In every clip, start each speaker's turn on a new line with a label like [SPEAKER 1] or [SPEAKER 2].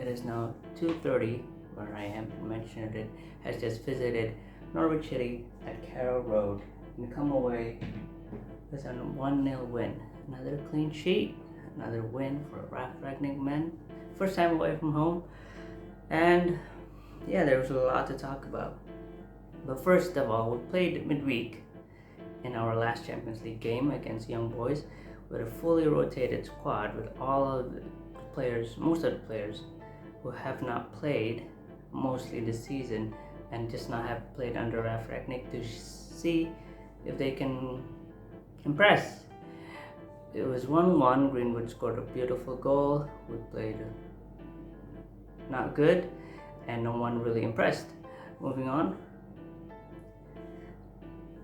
[SPEAKER 1] It is now 2:30 where I am. Manchester United has just visited Norwich City at Carrow Road and come away with a 1-0 win. Another clean sheet, another win for Ralf Rangnick men. First time away from home. And yeah, there was a lot to talk about. But first of all, we played midweek in our last Champions League game against Young Boys with a fully rotated squad with all of the players, most of the players who have not played mostly this season and just not have played under Ralf Rangnick to see if they can impress. It was 1-1. Greenwood scored a beautiful goal. We played not good and no one really impressed. Moving on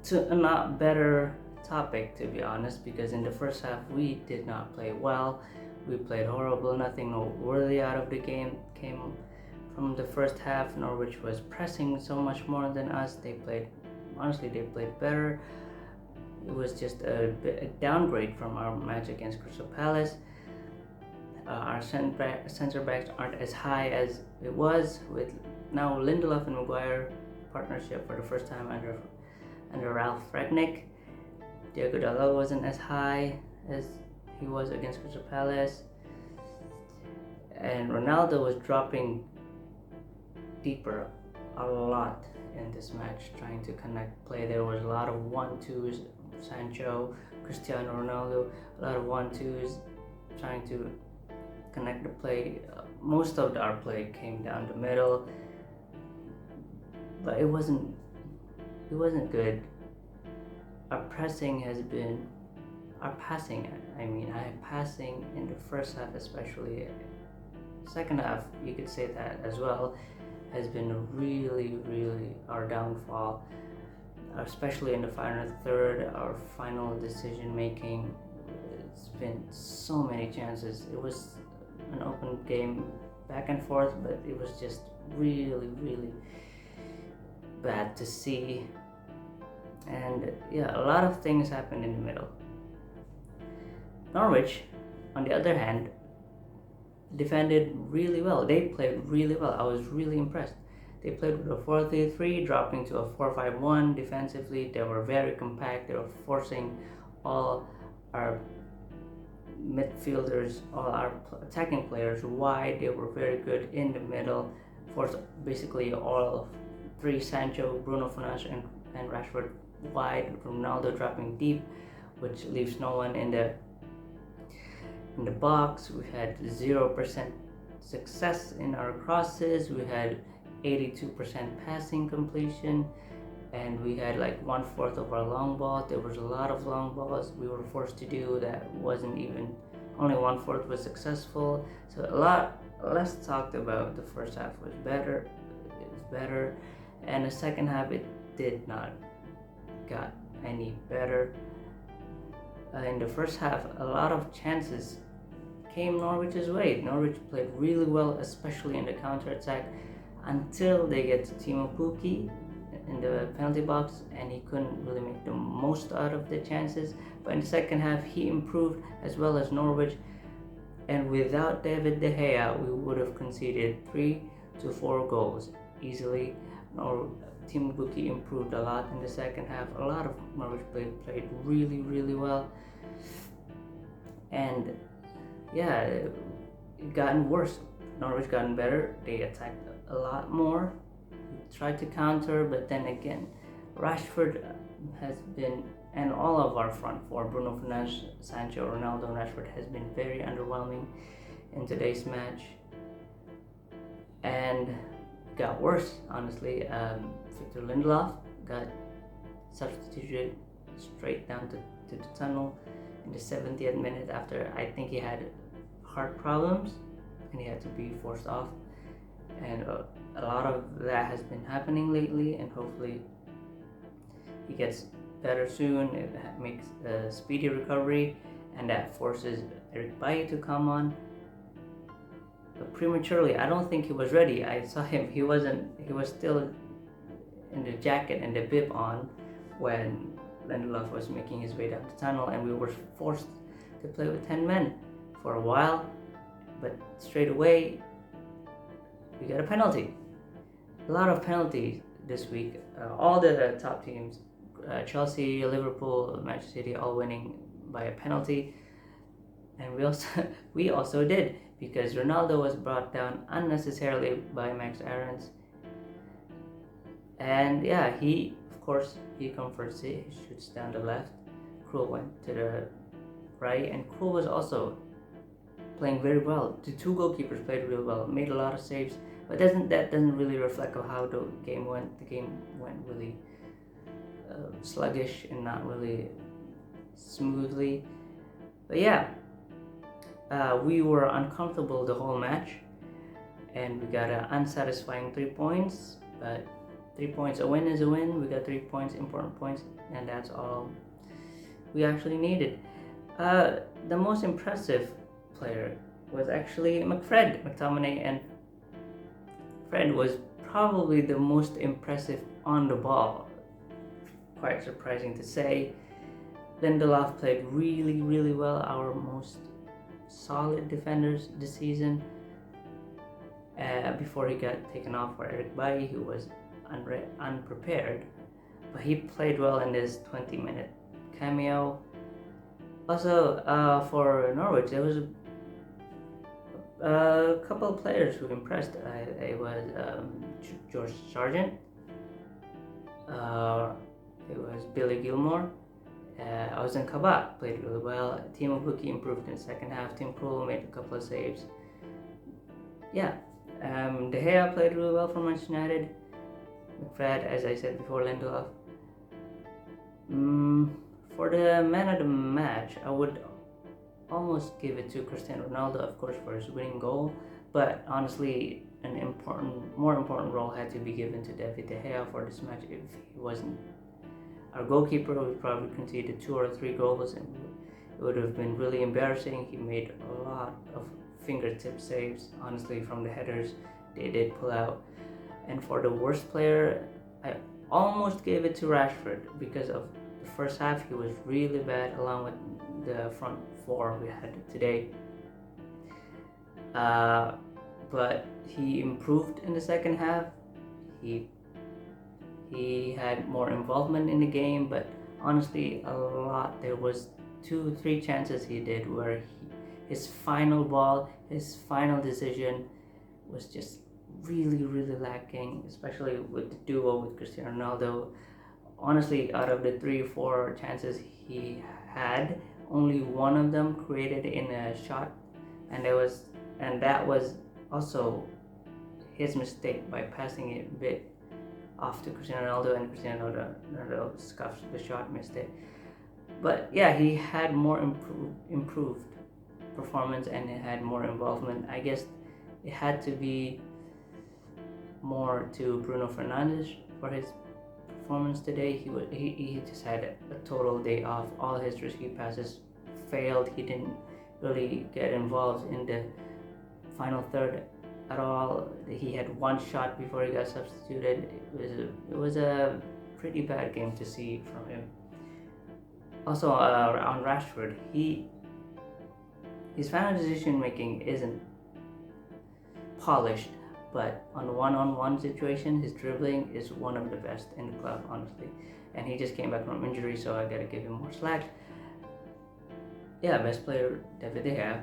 [SPEAKER 1] to a not better topic, to be honest, because in the first half we did not play well. We played horrible. Nothing noteworthy out of the game came from the first half. Norwich was pressing so much more than us. They played better. It was just a downgrade from our match against Crystal Palace. Our center backs aren't as high as it was with now Lindelof and Maguire partnership for the first time under Ralf Rangnick. Diego De Gea wasn't as high as he was against Crystal Palace, and Ronaldo was dropping deeper a lot in this match, trying to connect play. There was a lot of 1-2s, Sancho, Cristiano Ronaldo, a lot of 1-2s trying to connect the play. Most of our play came down the middle, but it wasn't good. Our passing in the first half, especially second half, you could say that as well, has been really our downfall, especially in the final third. Our final decision making, it's been so many chances. It was an open game back and forth, but it was just really bad to see. And yeah, a lot of things happened in the middle. Norwich, on the other hand, defended really well. They played really well. I was really impressed. They played with a 4-3-3, dropping to a 4-5-1 defensively. They were very compact. They were forcing all our midfielders, all our attacking players wide. They were very good in the middle. Forced basically all three, Sancho, Bruno Fernandes, and Rashford wide. Ronaldo dropping deep, which leaves no one in the box. We had 0% success in our crosses. We had 82% passing completion, and we had like 1/4 of our long balls. There was a lot of long balls we were forced to do that wasn't even, only 1/4 was successful. So a lot less talked about. The first half was better, and the second half it did not got any better. In the first half, a lot of chances came Norwich's way. Norwich played really well, especially in the counter-attack, until they get to Timo Pukki in the penalty box, and he couldn't really make the most out of the chances. But in the second half, he improved as well as Norwich, and without David De Gea, we would have conceded 3 to 4 goals easily. Timo Pukki improved a lot in the second half. A lot of Norwich played really well, and yeah, it gotten worse. Norwich gotten better. They attacked a lot more, tried to counter, but then again, Rashford has been, and all of our front four, Bruno Fernandes, Sancho, Ronaldo, and Rashford, has been very underwhelming in today's match, and got worse, honestly. Victor Lindelof got substituted straight down to the tunnel in the 70th minute after I think he had heart problems and he had to be forced off. And a lot of that has been happening lately, and hopefully he gets better soon. It makes a speedy recovery, and that forces Eric Bailly to come on. But prematurely, I don't think he was ready. I saw him, he was still in the jacket and the bib on when Lindelof was making his way down the tunnel, and we were forced to play with 10 men for a while. But straight away, we got a penalty. A lot of penalties this week. All the top teams, Chelsea, Liverpool, Manchester City, all winning by a penalty. And we also did, because Ronaldo was brought down unnecessarily by Max Aarons. And yeah, he converts it, he shoots down the left. Krul went to the right, and Krul was also playing very well. The two goalkeepers played really well, made a lot of saves, but that doesn't really reflect on how the game went. The game went really sluggish and not really smoothly. But yeah, we were uncomfortable the whole match, and we got an unsatisfying 3 points. But 3 points, a win is a win. We got 3 points, important points, and that's all we actually needed. The most impressive player was actually McTominay, and Fred was probably the most impressive on the ball. Quite surprising to say. Lindelof played really, really well, our most solid defenders this season, before he got taken off for Eric Bailly, who was unprepared, but he played well in this 20-minute cameo. Also, for Norwich, there was a couple of players who impressed. It was George Sargent, it was Billy Gilmore, Ozan Kabak played really well. Timo Pukki improved in the second half. Tim Krul made a couple of saves. Yeah, De Gea played really well for Manchester United. McFred, as I said before, Lindelof. For the man of the match, I would almost give it to Cristiano Ronaldo, of course, for his winning goal. But honestly, more important role had to be given to David De Gea for this match. If he wasn't our goalkeeper, would probably conceded 2 or 3 goals, and it would have been really embarrassing. He made a lot of fingertip saves, honestly, from the headers. They did pull out. And for the worst player, I almost gave it to Rashford, because of the first half. He was really bad, along with the front 4 we had today. But he improved in the second half. He had more involvement in the game, but honestly, there was 2-3 chances he did where his final ball, his final decision was just really, really lacking, especially with the duo with Cristiano Ronaldo. Honestly, out of the 3 or 4 chances he had, only one of them created in a shot, and that was also his mistake by passing it a bit off to Cristiano Ronaldo, and Cristiano Ronaldo scuffed the shot, missed it. But yeah, he had more improved performance, and it had more involvement. I guess it had to be more to Bruno Fernandes for his performance today. He just had a total day off. All his risky passes failed. He didn't really get involved in the final third at all. He had 1 shot before he got substituted. It was a pretty bad game to see from him. Also, on Rashford, his final decision making isn't polished, but on one-on-one situation, his dribbling is one of the best in the club, honestly. And he just came back from injury, so I gotta give him more slack. Yeah, best player David De Gea,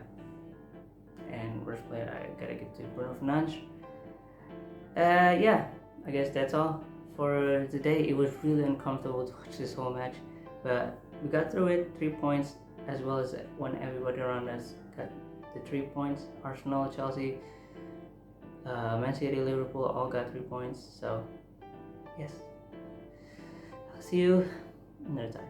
[SPEAKER 1] and worst player I gotta give to Bruno Fernandes. Yeah, I guess that's all for today. It was really uncomfortable to watch this whole match, but we got through it. 3 points, as well as when everybody around us got the 3 points. Arsenal, Chelsea, Man City, Liverpool all got 3 points. So yes, I'll see you another time.